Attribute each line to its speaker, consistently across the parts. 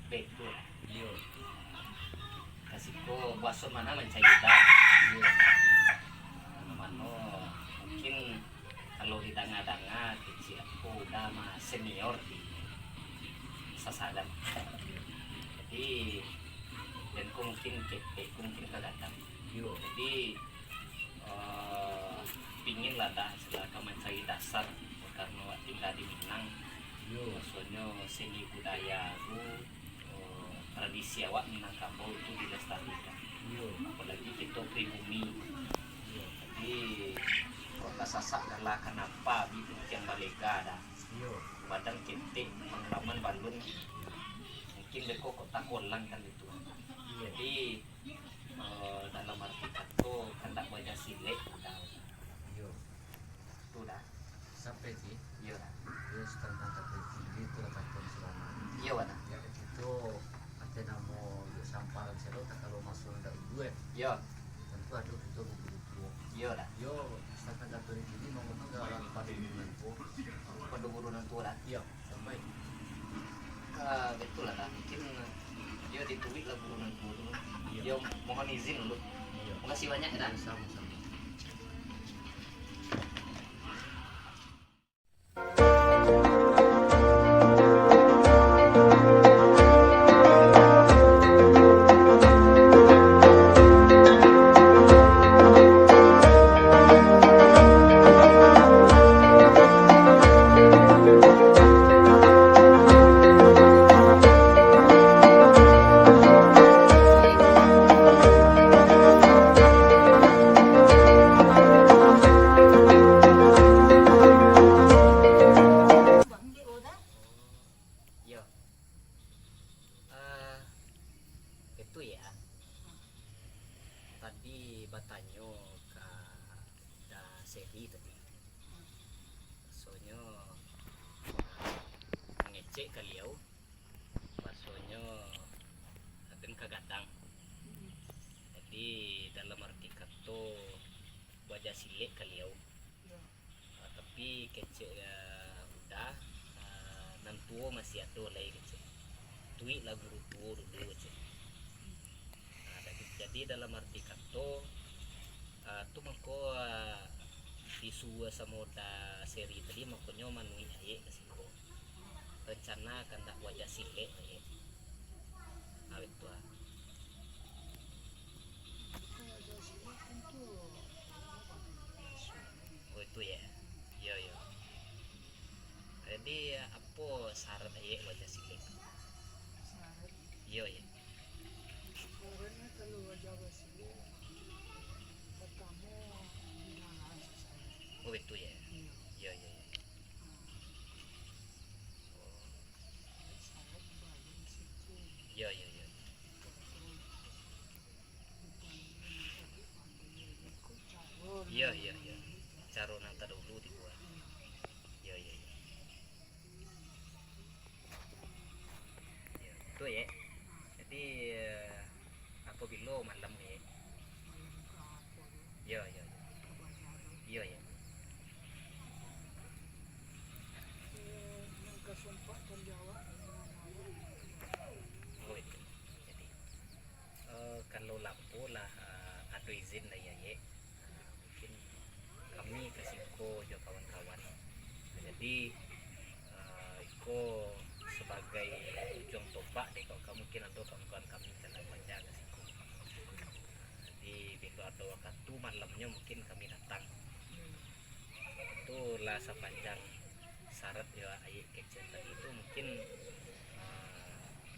Speaker 1: betul.
Speaker 2: Yo.
Speaker 1: Kasih ko buason mana mencayuda.
Speaker 2: Yo.
Speaker 1: Mano mungkin kalau di danga-danga kecil aku udah mah senior di sasaran. Jadi dan ku mungkin kepe, ku mungkin kagatan.
Speaker 2: Yo.
Speaker 1: Jadi pingin lah dah setelah mencari dasar karena tinggal di Minang.
Speaker 2: Yo.
Speaker 1: Maksudnya seni budaya itu tradisi awak Minangkabau itu dilestarikan.
Speaker 2: Yo.
Speaker 1: Apalagi kita pribumi.
Speaker 2: Yo.
Speaker 1: Jadi proses sasak adalah kenapa yang balega dah.
Speaker 2: Yo.
Speaker 1: Badan kita pengalaman balun mungkin beko kota kolang kan itu. Jadi dalam arti kata hendak baca silek udah.
Speaker 2: Yo.
Speaker 1: Itu dah.
Speaker 2: Sampai sih.
Speaker 1: Iya dah.
Speaker 2: Yo tentang tertinggi itu lepas selama.
Speaker 1: Iya dah.
Speaker 2: Ya itu ada nama yo samparan selo kalau masuk ndak gue.
Speaker 1: Iya.
Speaker 2: Tentu ada itu begitu.
Speaker 1: Iya dah.
Speaker 2: Yo misalkan dapur ini ngomong enggak orang pada menentu.
Speaker 1: Pada burunan tua dah.
Speaker 2: Iya, sampai
Speaker 1: Betul lah mungkin dia ditulis lah burunan tua dulu.
Speaker 2: Iya.
Speaker 1: Dia mohon izin dulu.
Speaker 2: Iya.
Speaker 1: Makasih banyak dah.
Speaker 2: Sama-sama.
Speaker 1: Iya. Itu ya. Tadi batanyo ke da seri tadi. Soalnya ngecek kaliau. Maksudnya akan kagadang. Jadi dalam arti kata wajah silek kaliau. Tapi kecek udah nan tua masih ada lagi kecek. Tuik lah guru tua dulu kecek. Jadi dalam arti kata tu mako disua sama da seri tadi makanya manui aye kasiko rencana kan tak wajah silek aye awet tua oh itu ya iya iya jadi apa syarat aye wajah silek iya iya
Speaker 3: Orangnya kalau wajah basi pertama binaan saya.
Speaker 1: oh itu ya
Speaker 3: Iya.
Speaker 1: iya iya
Speaker 3: Saya bayang situ
Speaker 1: iya iya iya
Speaker 3: ikut calon.
Speaker 1: iya iya iya caro nanta dulu dibuat iya iya iya ya, itu ya jadi apabila malam ya iya iya iya iya
Speaker 3: Yang kesempatan jawab
Speaker 1: oh itu jadi kalau lampu lah ada izin lah ya mungkin kami kasih ko jo kawan-kawan jadi iko sebagai ujung tombak deh kalau kamu mungkin ada kawan-kawan kami dalam menjaga kasihku jadi bila ada waktu malamnya mungkin kami datang itulah sepanjang syarat ya ayat kecil tadi itu mungkin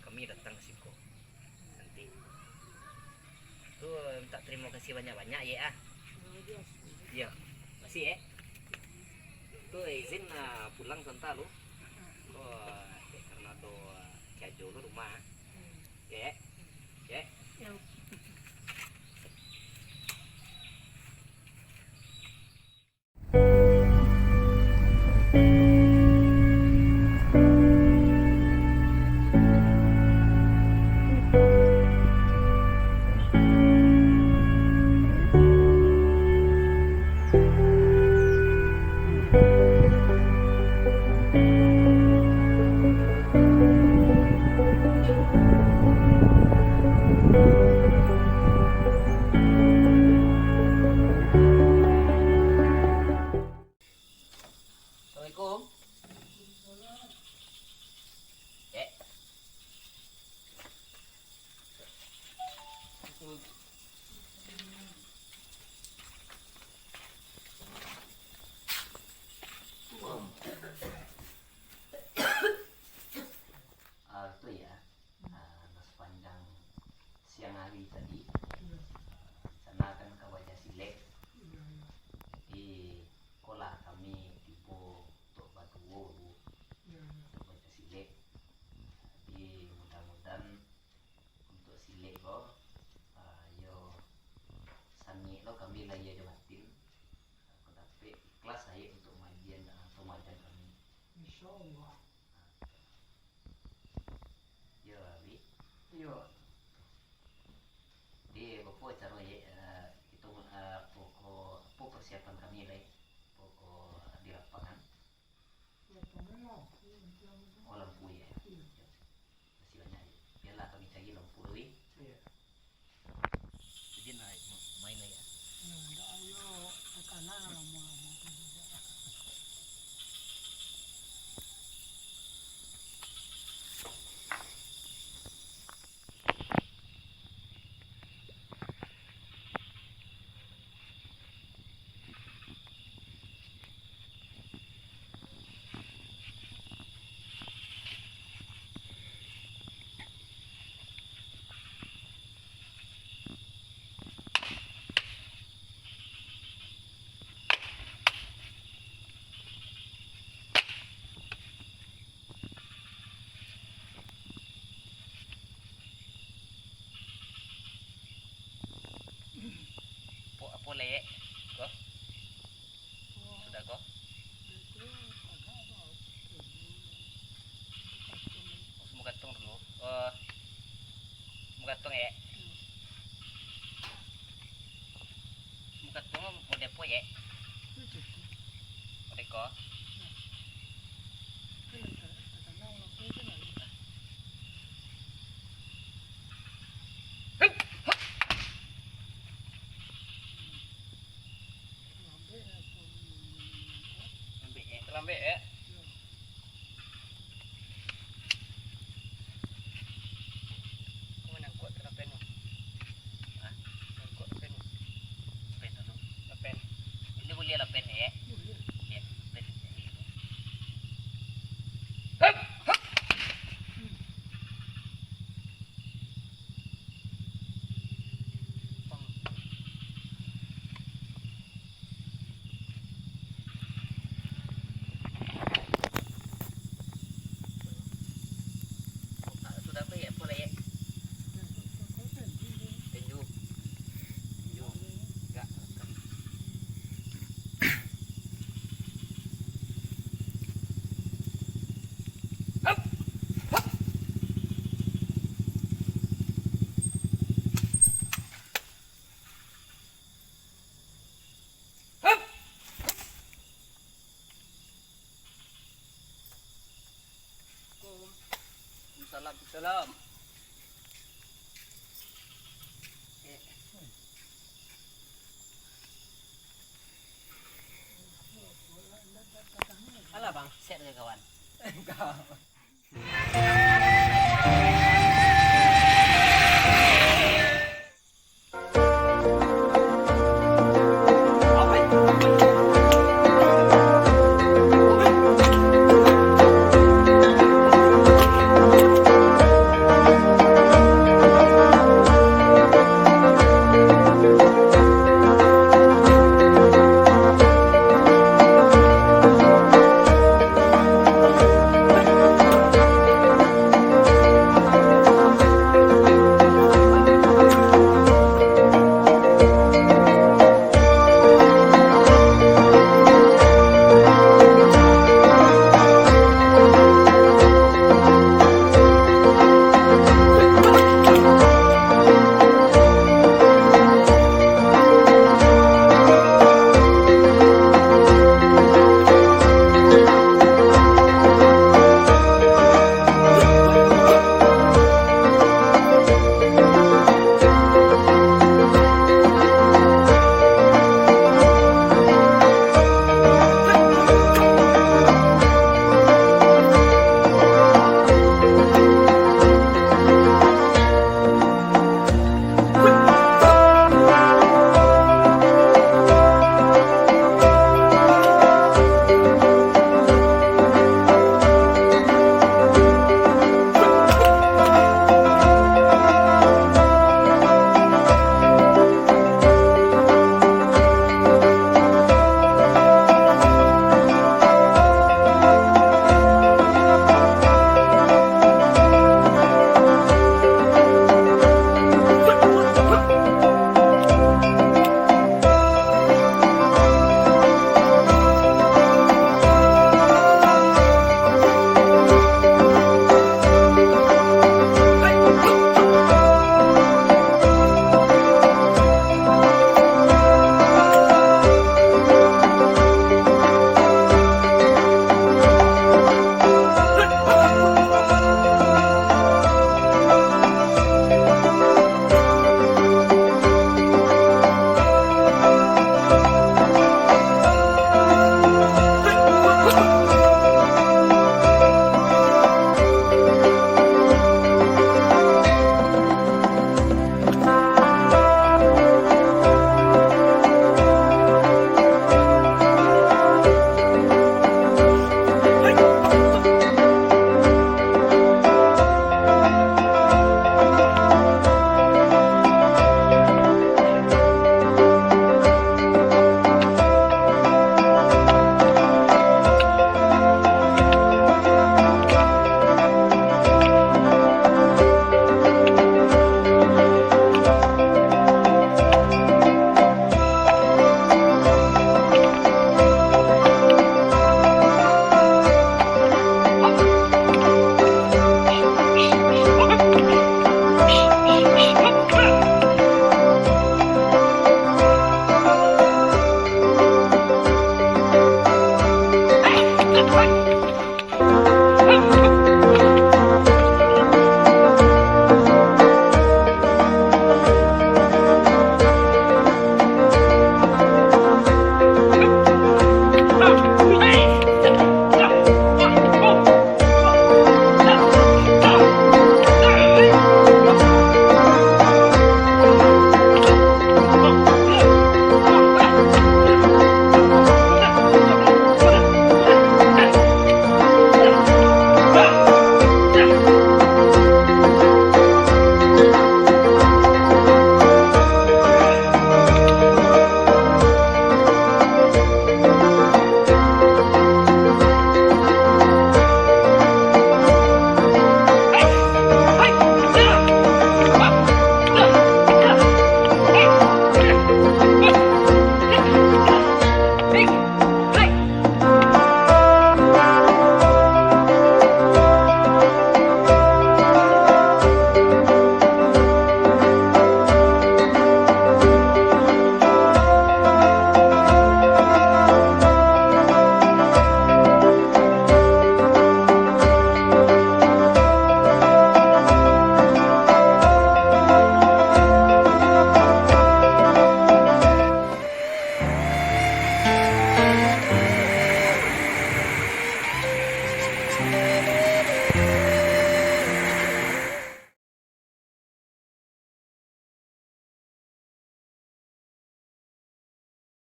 Speaker 1: kami datang ke situ nanti itu minta terima kasih banyak-banyak ya iya masih ya itu izin pulang sebentar lo karena do jajo lo rumah ya ya
Speaker 2: tadi
Speaker 3: Iya.
Speaker 2: sana kan ke wajah silek.
Speaker 3: Iya.
Speaker 2: Jadi sekolah kami tipe untuk batu bu
Speaker 3: Iya.
Speaker 2: untuk wajah silek. Jadi mudah-mudahan untuk silek lo yo sani lo kami lah ya dewatin. Aku tapi ikhlas saya untuk majian atau majian kami.
Speaker 3: Insyaallah.
Speaker 2: Yo abi yo di bapak cara ya itu pokok apa persiapan kami lah pokok di lapangan
Speaker 3: Ya pemenang. Macam itu.
Speaker 2: oh lampu ya
Speaker 3: Iya.
Speaker 2: masih banyak ya biarlah kami cari lampu dulu
Speaker 3: Iya.
Speaker 2: jadi naik main lah ya
Speaker 3: Ya, dah ayo tekanan lama-lama tu juga.
Speaker 2: apa lek kok
Speaker 3: Oh,
Speaker 2: sudah kok
Speaker 3: itu agak apa?
Speaker 2: semua kantong dulu semua kantong ya semua kantong mau depo ya
Speaker 3: Itu.
Speaker 2: mau deko
Speaker 3: Tekanan lampu tu lah. Lampu apa?
Speaker 2: lambe ya kau nak kuat kena pen ah kuat pen dulu pen ini boleh lah pen ya ya pen sudah apa ya boleh ya tinju tinju enggak salam salam alah bang share ke kawan